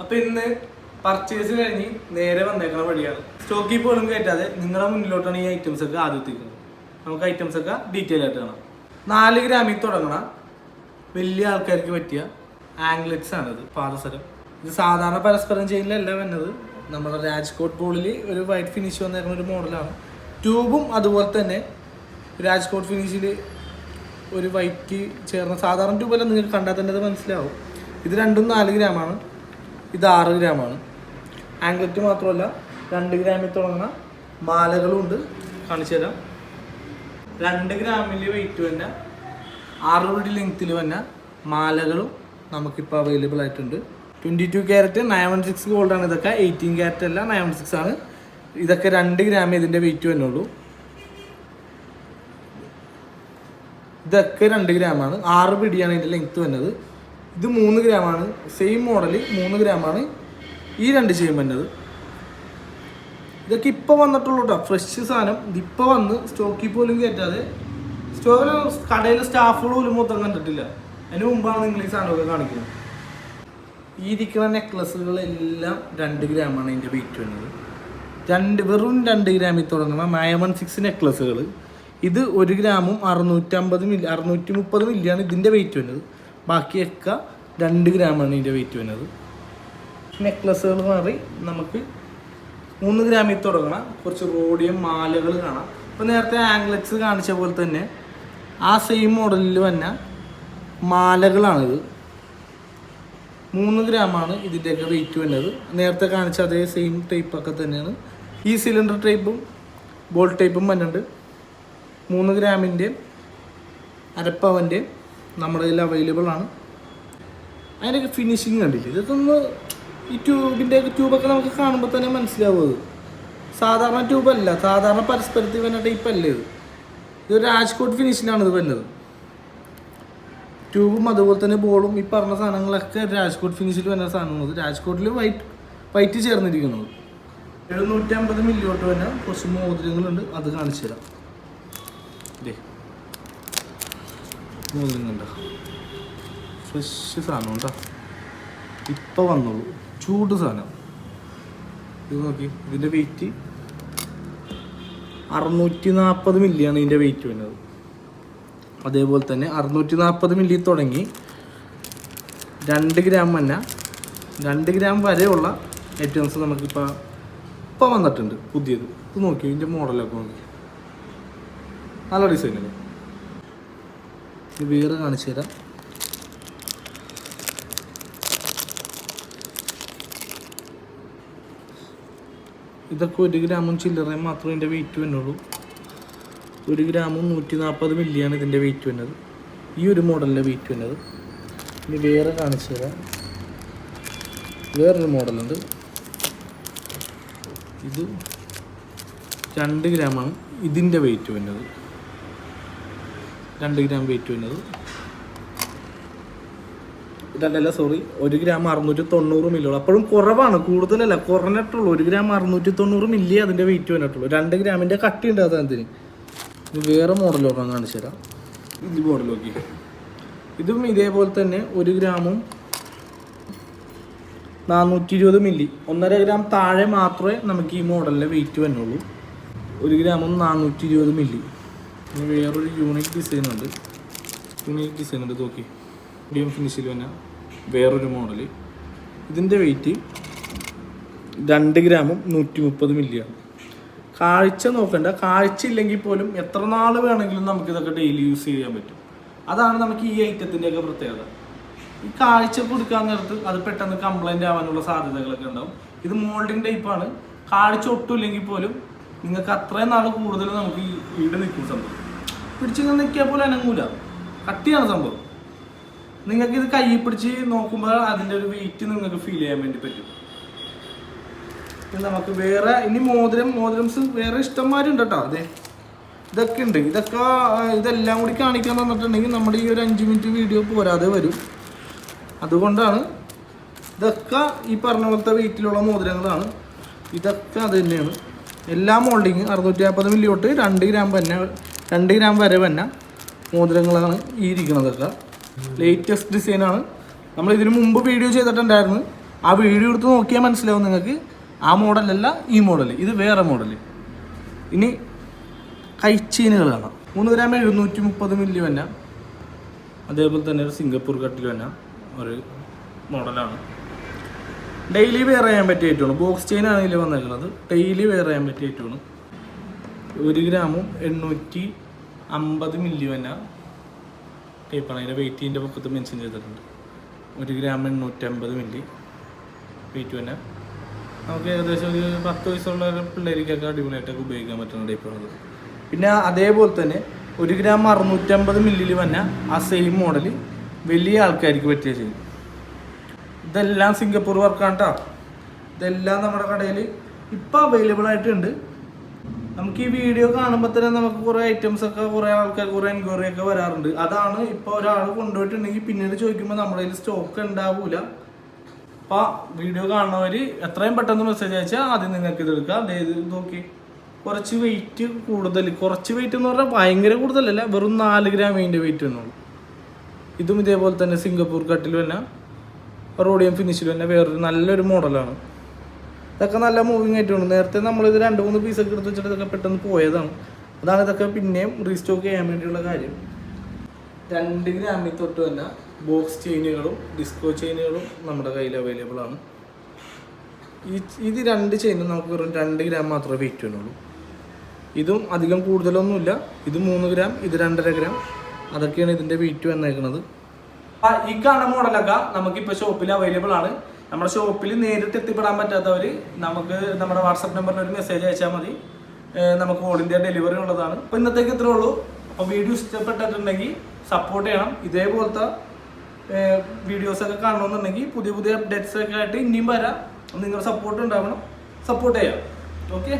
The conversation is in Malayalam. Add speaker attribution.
Speaker 1: അപ്പോൾ ഇന്ന് പർച്ചേസ് കഴിഞ്ഞ് നേരെ വന്നേക്കണ വഴിയാണ്. സ്റ്റോക്കിൽ പോലും കയറ്റാതെ നിങ്ങളുടെ മുന്നിലോട്ടാണ് ഈ ഐറ്റംസ് ഒക്കെ ആദ്യം എത്തിക്കുന്നത്. നമുക്ക് ഐറ്റംസ് ഒക്കെ ഡീറ്റെയിൽ ആയിട്ട് കാണാം. 4 ഗ്രാമിൽ തുടങ്ങണ വലിയ ആൾക്കാർക്ക് പറ്റിയ ആംഗ്ലെറ്റ്സ് ആണിത്. പാദസരം ഇത് സാധാരണ പരസ്പരം ചെയിനിലല്ല വന്നത്. നമ്മുടെ രാജ്കോട്ട് ബോളിൽ ഒരു വൈറ്റ് ഫിനിഷ് വന്നേക്കുന്ന ഒരു മോഡലാണ്. ട്യൂബും അതുപോലെ തന്നെ രാജ്കോട്ട് ഫിനിഷിൽ ഒരു വൈറ്റ് ചേർന്ന സാധാരണ ട്യൂബെല്ലാം നിങ്ങൾക്ക് കണ്ടാൽ തന്നെ അത് മനസ്സിലാവും. ഇത് രണ്ടും 4 ഗ്രാമാണ്, ഇത് 6 ഗ്രാമാണ്. ആംഗ്ലറ്റ് മാത്രമല്ല 2 ഗ്രാമിൽ തുടങ്ങുന്ന മാലകളും ഉണ്ട്. കാണിച്ചു തരാം. 2 ഗ്രാമിൽ വെയിറ്റ് വന്ന 6 അടി ലെങ്ത്തിൽ വന്ന മാലകളും നമുക്കിപ്പോൾ അവൈലബിൾ ആയിട്ടുണ്ട്. 22 ക്യാരറ്റ് 916 ഗോൾഡാണ്. ഇതൊക്കെ 18 ക്യാരറ്റ് അല്ല, 916 ആണ്. ഇതൊക്കെ 2 ഗ്രാമേ ഇതിൻ്റെ വെയിറ്റ് വന്നുള്ളൂ. ഇതൊക്കെ 2 ഗ്രാമാണ്. 6 പിടിയാണ് ഇതിൻ്റെ ലെങ്ത്ത് വന്നത്. ഇത് 3 ഗ്രാമാണ്. സെയിം മോഡൽ 3 ഗ്രാമാണ് ഈ 2 ചെയിൻ വന്നത്. ഇതൊക്കെ ഇപ്പോൾ വന്നിട്ടുള്ളൂ കേട്ടോ, ഫ്രഷ് സാധനം. ഇതിപ്പോൾ വന്ന് സ്റ്റോക്കിൽ പോലും കയറ്റാതെ സ്റ്റോക്കിൽ കടയിലെ സ്റ്റാഫുകൾ പോലും മൊത്തം കണ്ടിട്ടില്ല. അതിന് മുമ്പാണ് നിങ്ങൾ ഈ സാധനമൊക്കെ കാണിക്കുന്നത്. ഈ ഇരിക്കുന്ന നെക്ലസുകളെല്ലാം 2 ഗ്രാമാണ് ഇതിൻ്റെ വെയിറ്റ് വന്നത്. വെറും 2 ഗ്രാമിൽ തുടങ്ങുന്ന 916 നെക്ലസുകൾ. ഇത് 1 ഗ്രാമും 630 മില്ലിയാണ് ഇതിൻ്റെ വെയിറ്റ് വരുന്നത്. ബാക്കിയൊക്കെ 2 ഗ്രാമാണ് ഇതിൻ്റെ വെയിറ്റ് വരുന്നത്. നെക്ലസുകൾ മാറി നമുക്ക് 3 ഗ്രാമിൽ തുടങ്ങണ കുറച്ച് റോഡിയം മാലകൾ കാണാം. ഇപ്പോൾ നേരത്തെ ആംഗ്ലറ്റ്സ് കാണിച്ച പോലെ തന്നെ ആ സെയിം മോഡലിൽ വന്ന മാലകളാണിത്. 3 ഗ്രാമാണ് ഇതിൻ്റെയൊക്കെ വെയിറ്റ് വരുന്നത്. നേരത്തെ കാണിച്ച അതേ സെയിം ടൈപ്പൊക്കെ തന്നെയാണ്. ഈ സിലിണ്ടർ ടൈപ്പും ബോൾ ടൈപ്പും വന്നിട്ടുണ്ട്. 3 ഗ്രാമിൻ്റെയും അരപ്പവൻ്റെയും നമ്മുടെ കയ്യിൽ അവൈലബിൾ ആണ്. അതിൻ്റെയൊക്കെ ഫിനിഷിങ് കണ്ടില്ല. ഇതൊന്ന് ഈ ട്യൂബൊക്കെ നമുക്ക് കാണുമ്പോൾ തന്നെ മനസ്സിലാവും. അത് സാധാരണ ട്യൂബല്ല, സാധാരണ പരസ്പരത്തിൽ വരുന്ന ടൈപ്പല്ല ഇത്. ഇതൊരു രാജ്കോട്ട് ഫിനിഷിലാണ് ഇത് വരുന്നത്. ട്യൂബും അതുപോലെ തന്നെ ബോളും ഈ പറഞ്ഞ സാധനങ്ങളൊക്കെ രാജ്കോട്ട് ഫിനിഷിൽ വരുന്ന സാധനങ്ങൾ. രാജ്കോട്ടിൽ വൈറ്റ് ചേർന്നിരിക്കുന്നത്. 750 മില്ലിയോട്ട് തന്നെ കുറച്ച് മോതിരങ്ങളുണ്ട്, അത് കാണിച്ചു തരാം. മോതിരം കണ്ട ഫ്രഷ് സാധനം കേട്ടോ, ഇപ്പം വന്നോളൂ, ചൂട് സാധനം. ഇത് നോക്കി, ഇതിൻ്റെ വെയിറ്റ് 640 മില്ലിയാണ് ഇതിൻ്റെ വെയിറ്റ് വരുന്നത്. അതേപോലെ തന്നെ 640 മില്ലി തുടങ്ങി 2 ഗ്രാം വന്ന 2 ഗ്രാം വരെയുള്ള ഐറ്റംസ് നമുക്കിപ്പോൾ വന്നിട്ടുണ്ട് പുതിയത്. ഇത് നോക്കി, ഇതിൻ്റെ മോഡലൊക്കെ നോക്കി, നല്ല ഡിസൈനല്ലേ. ഇത് വേറെ കാണിച്ചു തരാം. ഇതൊക്കെ 1 ഗ്രാമും ചില്ലറയും മാത്രമേ ഇതിൻ്റെ വെയിറ്റ് വരുന്നുള്ളൂ. 1 ഗ്രാമും 140 മില്ലിയാണ് ഇതിൻ്റെ വെയിറ്റ് വരുന്നത്. ഈ ഒരു മോഡലിൻ്റെ വെയിറ്റ് വരുന്നത്. ഇനി വേറെ കാണിച്ചു തരാം. വേറൊരു മോഡലുണ്ട്. ഇത് 2 ഗ്രാമാണ് ഇതിൻ്റെ വെയിറ്റ് വരുന്നത്. 2 ഗ്രാം വെയിറ്റ് വരുന്നത്. 1 ഗ്രാം 690 മില്ലിയുള്ളൂ. അപ്പോഴും കുറവാണ്, കൂടുതലല്ല, കുറഞ്ഞിട്ടുള്ളൂ. 1 ഗ്രാം 690 മില്ലി അതിൻ്റെ വെയിറ്റ് വന്നിട്ടുള്ളൂ. 2 ഗ്രാമിൻ്റെ കട്ടി ഉണ്ട് അതിന്. ഇത് വേറെ മോഡലൊക്കെ കാണിച്ചു തരാം. ഇത് മോഡൽ നോക്കി, ഇതും ഇതേപോലെ തന്നെ 1 ഗ്രാമും 420 മില്ലി. 1.5 ഗ്രാം താഴെ മാത്രമേ നമുക്ക് ഈ മോഡലിൻ്റെ വെയിറ്റ് വരുന്നുള്ളൂ. 1 ഗ്രാമും 420 മില്ലി. ഇനി വേറൊരു യൂണിക് ഡിസൈൻ ഉണ്ട് നോക്കി, മീഡിയം ഫിനിഷിൽ തന്നെ വേറൊരു മോഡൽ. ഇതിൻ്റെ വെയിറ്റ് 2 ഗ്രാമും 130 മില്ലിയാണ്. കാഴ്ച നോക്കണ്ട, കാഴ്ച ഇല്ലെങ്കിൽ പോലും എത്ര നാൾ വേണമെങ്കിലും നമുക്കിതൊക്കെ ഡെയിലി യൂസ് ചെയ്യാൻ പറ്റും. അതാണ് നമുക്ക് ഈ ഐറ്റത്തിൻ്റെയൊക്കെ പ്രത്യേകത. ഈ കാഴ്ച കൊടുക്കാൻ നേരത്ത് അത് പെട്ടെന്ന് കംപ്ലൈൻ്റ് ആവാനുള്ള സാധ്യതകളൊക്കെ ഉണ്ടാവും. ഇത് മോൾഡിങ് ടൈപ്പാണ്. കാഴ്ച ഒട്ടും ഇല്ലെങ്കിൽ പോലും നിങ്ങൾക്ക് അത്രയും നാൾ കൂടുതൽ നമുക്ക് ഈട് നിൽക്കും. സംഭവം പിടിച്ചിങ്ങനെ നിൽക്കിയാൽ പോലും അനങ്ങൂല, കട്ടിയാണ് സംഭവം. നിങ്ങൾക്കിത് കയ്യിൽ പിടിച്ച് നോക്കുമ്പോൾ അതിൻ്റെ ഒരു വെയിറ്റ് നിങ്ങൾക്ക് ഫീൽ ചെയ്യാൻ വേണ്ടി പറ്റും. നമുക്ക് വേറെ ഇനി മോതിരംസ് വേറെ ഇഷ്ടംമാരുണ്ട് കേട്ടോ. അതെ, ഇതൊക്കെ ഉണ്ട്. ഇതെല്ലാം കൂടി കാണിക്കാൻ തന്നിട്ടുണ്ടെങ്കിൽ നമ്മുടെ ഈ ഒരു 5 മിനിറ്റ് വീഡിയോ പോരാതെ വരും. അതുകൊണ്ടാണ് ഇതൊക്കെ ഈ പറഞ്ഞ പോലത്തെ വെയിറ്റിലുള്ള മോതിരങ്ങളാണ്. ഇതൊക്കെ അത് തന്നെയാണ്. എല്ലാ മോൾഡിങ് 650 മില്ലി തൊട്ട് 2 ഗ്രാം വരെ വന്ന മോതിരങ്ങളാണ് ഈ ഇരിക്കുന്നതൊക്കെ. ലേറ്റസ്റ്റ് ഡിസൈനാണ്. നമ്മൾ ഇതിനു മുമ്പ് വീഡിയോ ചെയ്തിട്ടുണ്ടായിരുന്നു. ആ വീഡിയോ എടുത്ത് നോക്കിയാൽ മനസ്സിലാവും നിങ്ങൾക്ക്. ആ മോഡലല്ല ഈ മോഡൽ, ഇത് വേറെ മോഡൽ. ഇനി കൈച്ചീനുകൾ കാണാം. 3 ഗ്രാം 730 മില്ലി വന്ന, അതേപോലെ തന്നെ ഒരു സിംഗപ്പൂർ കട്ടിൽ വന്ന ഒരു മോഡലാണ്. ഡെയിലി വെയർ ചെയ്യാൻ പറ്റിയ ഐറ്റമാണ്. ബോക്സ് ചെയിൻ ആണ് ഇതിൽ വന്നേക്കുന്നത്. ഡെയിലി വെയർ ചെയ്യാൻ പറ്റിയ ഐറ്റമാണ്. 1 ഗ്രാമും 850 മില്ലി വന്ന ടൈപ്പാണ്. അതിൻ്റെ വെയിറ്റിൻ്റെ പൊക്കത്ത് മെൻഷൻ ചെയ്തിട്ടുണ്ട്. 1 ഗ്രാം 850 മില്ലി വെയിറ്റ് വന്ന. നമുക്ക് ഏകദേശം ഒരു 10 വയസ്സുള്ള പിള്ളേർക്കൊക്കെ അടിപൊളിയായിട്ടൊക്കെ ഉപയോഗിക്കാൻ പറ്റുന്ന ടൈപ്പാണത്. പിന്നെ അതേപോലെ തന്നെ 1 ഗ്രാം 650 മില്ലിയിൽ വന്ന ആ സെയിം മോഡൽ വലിയ ആൾക്കാർക്ക് പറ്റിയ ചെയ്യും. ഇതെല്ലാം സിംഗപ്പൂർ വർക്കാണ് കേട്ടോ. ഇതെല്ലാം നമ്മുടെ കടയിൽ ഇപ്പോൾ അവൈലബിൾ ആയിട്ടുണ്ട്. നമുക്ക് ഈ വീഡിയോ കാണുമ്പോൾ തന്നെ നമുക്ക് കുറേ ഐറ്റംസൊക്കെ കുറേ ആൾക്കാർ കുറേ എൻക്വയറി ഒക്കെ വരാറുണ്ട്. അതാണ് ഇപ്പോൾ ഒരാൾ കൊണ്ടുപോയിട്ടുണ്ടെങ്കിൽ പിന്നീട് ചോദിക്കുമ്പോൾ നമ്മുടെ കയ്യിൽ സ്റ്റോക്ക് ഉണ്ടാവില്ല. അപ്പോൾ വീഡിയോ കാണുന്നവർ എത്രയും പെട്ടെന്ന് മെസ്സേജ് അയച്ചാൽ ആദ്യം നിങ്ങൾക്ക് ഇതെടുക്കാം. അതായത് നോക്കി കുറച്ച് വെയിറ്റ് കൂടുതൽ, കുറച്ച് വെയിറ്റ് എന്ന് പറഞ്ഞാൽ ഭയങ്കര കൂടുതലല്ല, വെറും 4 ഗ്രാമിൻ്റെ വെയിറ്റ് തന്നുള്ളൂ. ഇതും ഇതേപോലെ തന്നെ സിംഗപ്പൂർ കട്ടിൽ തന്നെ റോഡിയം ഫിനിഷിൽ തന്നെ വേറൊരു നല്ലൊരു മോഡലാണ്. ഇതൊക്കെ നല്ല മൂവിങ് ആയിട്ടാണ്. നേരത്തെ നമ്മളിത് 2-3 പീസൊക്കെ എടുത്ത് വെച്ചിട്ട് ഇതൊക്കെ പെട്ടെന്ന് പോയതാണ്. അതാണ് ഇതൊക്കെ പിന്നെയും റീസ്റ്റോക്ക് ചെയ്യാൻ വേണ്ടിയുള്ള കാര്യം. 2 ഗ്രാമിൽ തൊട്ട് തന്നെ ബോക്സ് ചെയിനുകളും ഡിസ്കോ ചെയിനുകളും നമ്മുടെ കയ്യിൽ അവൈലബിൾ ആണ്. ഇത് 2 ചെയിനും നമുക്ക് വെറും 2 ഗ്രാം മാത്രമേ വെയിറ്റ് വരുന്നുള്ളൂ. ഇതും അധികം കൂടുതലൊന്നുമില്ല. ഇത് 3 ഗ്രാം, ഇത് 2.5 ഗ്രാം. അതൊക്കെയാണ് ഇതിൻ്റെ വെയിറ്റ് വന്നേക്കുന്നത്. ഈ കാണുന്ന മോഡലൊക്കെ നമുക്കിപ്പോൾ ഷോപ്പിൽ അവൈലബിൾ ആണ്. നമ്മുടെ ഷോപ്പിൽ നേരിട്ട് എത്തിപ്പെടാൻ പറ്റാത്തവർ നമുക്ക് നമ്മുടെ വാട്സപ്പ് നമ്പറിൽ ഒരു മെസ്സേജ് അയച്ചാൽ മതി. നമുക്ക് ഓൾ ഇന്ത്യ ഡെലിവറി ഉള്ളതാണ്. അപ്പോൾ ഇന്നത്തേക്ക് ഇത്രേ ഉള്ളൂ. അപ്പോൾ വീഡിയോ ഇഷ്ടപ്പെട്ടിട്ടുണ്ടെങ്കിൽ സപ്പോർട്ട് ചെയ്യണം. ഇതേപോലത്തെ വീഡിയോസൊക്കെ കാണണമെന്നുണ്ടെങ്കിൽ പുതിയ പുതിയ അപ്ഡേറ്റ്സ് ഒക്കെ ആയിട്ട് ഇനിയും വരാം. നിങ്ങളുടെ സപ്പോർട്ട് ഉണ്ടാവണം. സപ്പോർട്ട് ചെയ്യാം. ഓക്കെ.